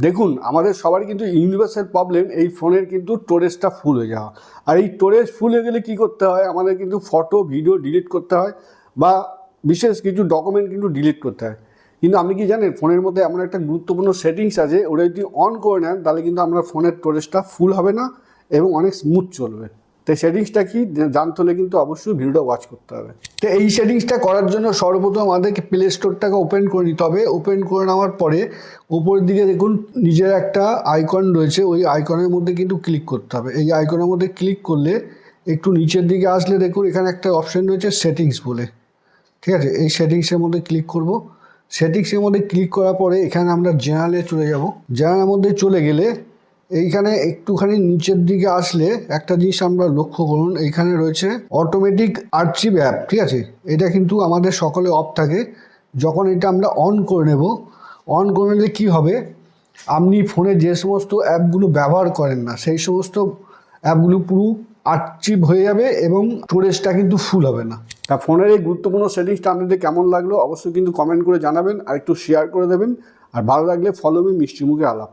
দেখুন আমাদের সবারই কিন্তু ইউনিভার্সাল প্রবলেম এই ফোনের কিন্তু স্টোরেজটা ফুল হয়ে যাওয়া। আর এই স্টোরেজ ফুল হয়ে গেলে কী করতে হয়, আমাদের কিন্তু ফটো ভিডিও ডিলিট করতে হয় বা বিশেষ কিছু ডকুমেন্ট কিন্তু ডিলিট করতে হয়। কিন্তু আপনি কি জানেন ফোনের মধ্যে এমন একটা গুরুত্বপূর্ণ সেটিংস আছে, ওটা যদি অন করে নেন তাহলে কিন্তু আপনার ফোনের স্টোরেজটা ফুল হবে না এবং অনেক স্মুথ চলবে। তো সেটিংসটা কি জানতে হলে কিন্তু অবশ্যই ভিডিওটা ওয়াচ করতে হবে। তো এই সেটিংসটা করার জন্য সর্বপ্রথম আমাদেরকে প্লে স্টোরটাকে ওপেন করে নিতে হবে। ওপেন করে নেওয়ার পরে উপরের দিকে দেখুন নিজের একটা আইকন রয়েছে, ওই আইকনের মধ্যে কিন্তু ক্লিক করতে হবে। এই আইকনের মধ্যে ক্লিক করলে একটু নিচের দিকে আসলে দেখুন এখানে একটা অপশন রয়েছে সেটিংস বলে, ঠিক আছে। এই সেটিংসের মধ্যে ক্লিক করব। সেটিংসের মধ্যে ক্লিক করার পরে এখানে আমরা জেনারেলে চলে যাব। জেনারেলের মধ্যে চলে গেলে এইখানে একটুখানি নিচের দিকে আসলে একটা জিনিস আমরা লক্ষ্য করুন, এইখানে রয়েছে অটোমেটিক আর্চিভ অ্যাপ, ঠিক আছে। এটা কিন্তু আমাদের সকলে অফ থাকে। যখন এটা আমরা অন করে নেব, অন করে নিলে কী হবে, আপনি ফোনে যে সমস্ত অ্যাপগুলো ব্যবহার করেন না সেই সমস্ত অ্যাপগুলো পুরো আর্চিভ হয়ে যাবে এবং স্টোরেজটা কিন্তু ফুল হবে না। তা ফোনের এই গুরুত্বপূর্ণ সেটিংসটা আপনাদের কেমন লাগলো অবশ্যই কিন্তু কমেন্ট করে জানাবেন, আর একটু শেয়ার করে দেবেন। আর ভালো লাগলে ফলো মি মিষ্টি মুখে আলাপ।